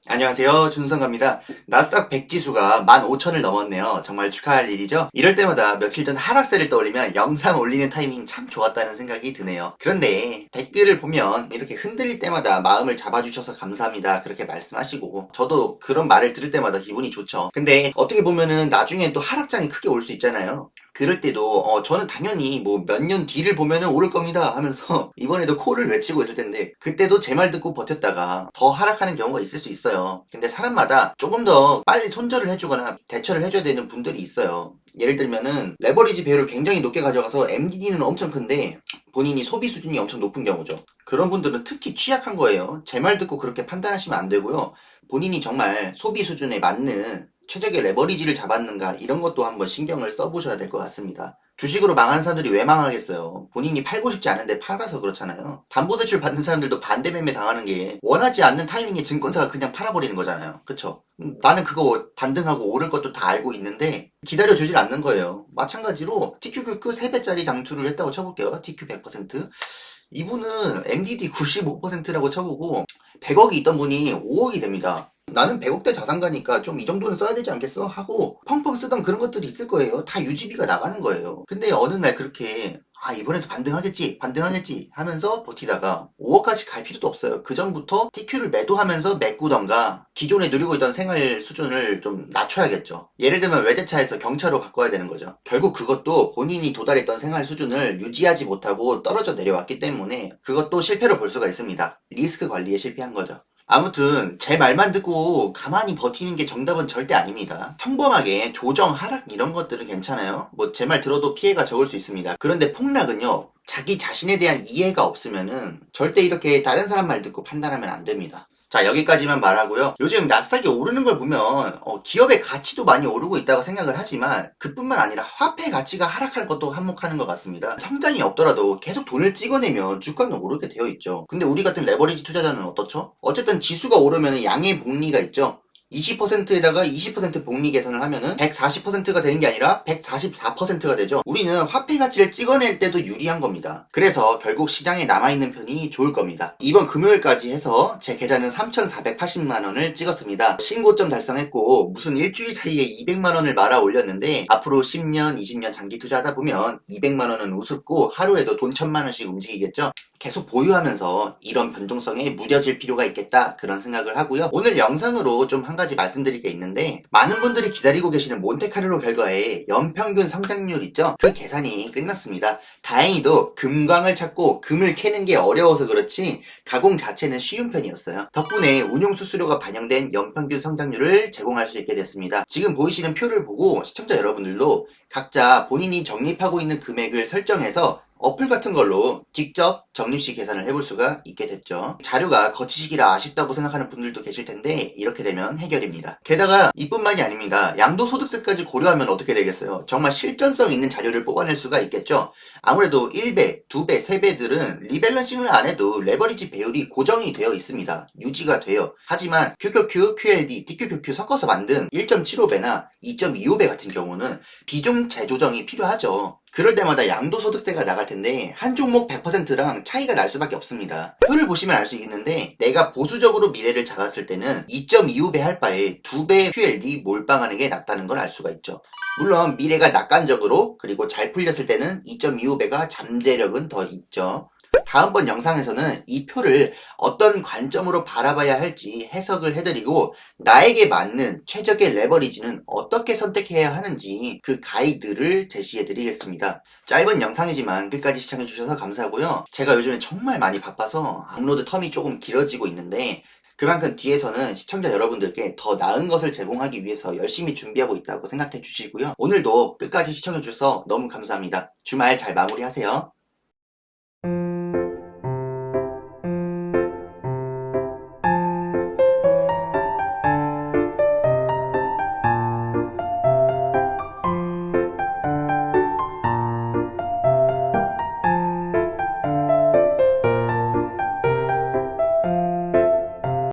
안녕하세요. 준성갑니다. 나스닥 100 지수가 15,000을 넘었네요. 정말 축하할 일이죠. 이럴 때마다 며칠 전 하락세를 떠올리면 영상 올리는 타이밍 참 좋았다는 생각이 드네요. 그런데 댓글을 보면 이렇게 흔들릴 때마다 마음을 잡아주셔서 감사합니다. 그렇게 말씀하시고 저도 그런 말을 들을 때마다 기분이 좋죠. 근데 어떻게 보면은 나중에 또 하락장이 크게 올 수 있잖아요. 그럴 때도 저는 당연히 뭐 몇 년 뒤를 보면은 오를 겁니다 하면서 이번에도 콜을 외치고 있을 텐데 그때도 제 말 듣고 버텼다가 더 하락하는 경우가 있을 수 있어요. 근데 사람마다 조금 더 빨리 손절을 해주거나 대처를 해줘야 되는 분들이 있어요. 예를 들면은 레버리지 배율을 굉장히 높게 가져가서 MDD는 엄청 큰데 본인이 소비 수준이 엄청 높은 경우죠. 그런 분들은 특히 취약한 거예요. 제 말 듣고 그렇게 판단하시면 안 되고요. 본인이 정말 소비 수준에 맞는 최적의 레버리지를 잡았는가 이런 것도 한번 신경을 써보셔야 될 것 같습니다. 주식으로 망하는 사람들이 왜 망하겠어요? 본인이 팔고 싶지 않은데 팔아서 그렇잖아요. 담보대출 받는 사람들도 반대 매매 당하는 게 원하지 않는 타이밍에 증권사가 그냥 팔아버리는 거잖아요. 그쵸? 나는 그거 반등하고 오를 것도 다 알고 있는데 기다려주질 않는 거예요. 마찬가지로 TQQQ 3배짜리 장투를 했다고 쳐볼게요. TQ 100%. 이분은 MDD 95%라고 쳐보고 100억이 있던 분이 5억이 됩니다. 나는 100억대 자산가니까 좀 이 정도는 써야 되지 않겠어? 하고 펑펑 쓰던 그런 것들이 있을 거예요. 다 유지비가 나가는 거예요. 근데 어느 날 그렇게 이번에도 반등하겠지 하면서 버티다가 5억까지 갈 필요도 없어요. 그 전부터 TQ를 매도하면서 메꾸던가 기존에 누리고 있던 생활 수준을 좀 낮춰야겠죠. 예를 들면 외제차에서 경차로 바꿔야 되는 거죠. 결국 그것도 본인이 도달했던 생활 수준을 유지하지 못하고 떨어져 내려왔기 때문에 그것도 실패로 볼 수가 있습니다. 리스크 관리에 실패한 거죠. 아무튼 제 말만 듣고 가만히 버티는 게 정답은 절대 아닙니다. 평범하게 조정, 하락 이런 것들은 괜찮아요. 뭐 제 말 들어도 피해가 적을 수 있습니다. 그런데 폭락은요. 자기 자신에 대한 이해가 없으면은 절대 이렇게 다른 사람 말 듣고 판단하면 안 됩니다. 자, 여기까지만 말하고요. 요즘 나스닥이 오르는 걸 보면 기업의 가치도 많이 오르고 있다고 생각을 하지만 그뿐만 아니라 화폐 가치가 하락할 것도 한몫하는 것 같습니다. 성장이 없더라도 계속 돈을 찍어내면 주가는 오르게 되어 있죠. 근데 우리 같은 레버리지 투자자는 어떻죠? 어쨌든 지수가 오르면 양의 복리가 있죠. 20%에다가 20% 복리 계산을 하면은 140%가 되는 게 아니라 144%가 되죠. 우리는 화폐 가치를 찍어낼 때도 유리한 겁니다. 그래서 결국 시장에 남아있는 편이 좋을 겁니다. 이번 금요일까지 해서 제 계좌는 3,480만원을 찍었습니다. 신고점 달성했고 무슨 일주일 사이에 200만원을 말아 올렸는데 앞으로 10년, 20년 장기 투자하다 보면 200만원은 우습고 하루에도 돈 1,000만원씩 움직이겠죠. 계속 보유하면서 이런 변동성에 무뎌질 필요가 있겠다 그런 생각을 하고요. 오늘 영상으로 좀 한 가지 말씀드릴 게 있는데 많은 분들이 기다리고 계시는 몬테카를로 결과의 연평균 성장률 있죠? 그 계산이 끝났습니다. 다행히도 금광을 찾고 금을 캐는 게 어려워서 그렇지 가공 자체는 쉬운 편이었어요. 덕분에 운용 수수료가 반영된 연평균 성장률을 제공할 수 있게 됐습니다. 지금 보이시는 표를 보고 시청자 여러분들도 각자 본인이 적립하고 있는 금액을 설정해서 어플 같은 걸로 직접 적립식 계산을 해볼 수가 있게 됐죠. 자료가 거치시기라 아쉽다고 생각하는 분들도 계실 텐데 이렇게 되면 해결입니다. 게다가 이뿐만이 아닙니다. 양도소득세까지 고려하면 어떻게 되겠어요? 정말 실전성 있는 자료를 뽑아낼 수가 있겠죠. 아무래도 1배, 2배, 3배들은 리밸런싱을 안 해도 레버리지 배율이 고정이 되어 있습니다. 유지가 돼요. 하지만 QQQ, QLD, DQQQ 섞어서 만든 1.75배나 2.25배 같은 경우는 비중 재조정이 필요하죠. 그럴 때마다 양도소득세가 나갈 텐데 한 종목 100%랑 차이가 날 수밖에 없습니다. 표를 보시면 알 수 있는데 내가 보수적으로 미래를 잡았을 때는 2.25배 할 바에 2배 QLD 몰빵하는 게 낫다는 걸 알 수가 있죠. 물론 미래가 낙관적으로 그리고 잘 풀렸을 때는 2.25배가 잠재력은 더 있죠. 다음번 영상에서는 이 표를 어떤 관점으로 바라봐야 할지 해석을 해드리고 나에게 맞는 최적의 레버리지는 어떻게 선택해야 하는지 그 가이드를 제시해드리겠습니다. 짧은 영상이지만 끝까지 시청해주셔서 감사하고요. 제가 요즘에 정말 많이 바빠서 업로드 텀이 조금 길어지고 있는데 그만큼 뒤에서는 시청자 여러분들께 더 나은 것을 제공하기 위해서 열심히 준비하고 있다고 생각해 주시고요. 오늘도 끝까지 시청해 주셔서 너무 감사합니다. 주말 잘 마무리하세요.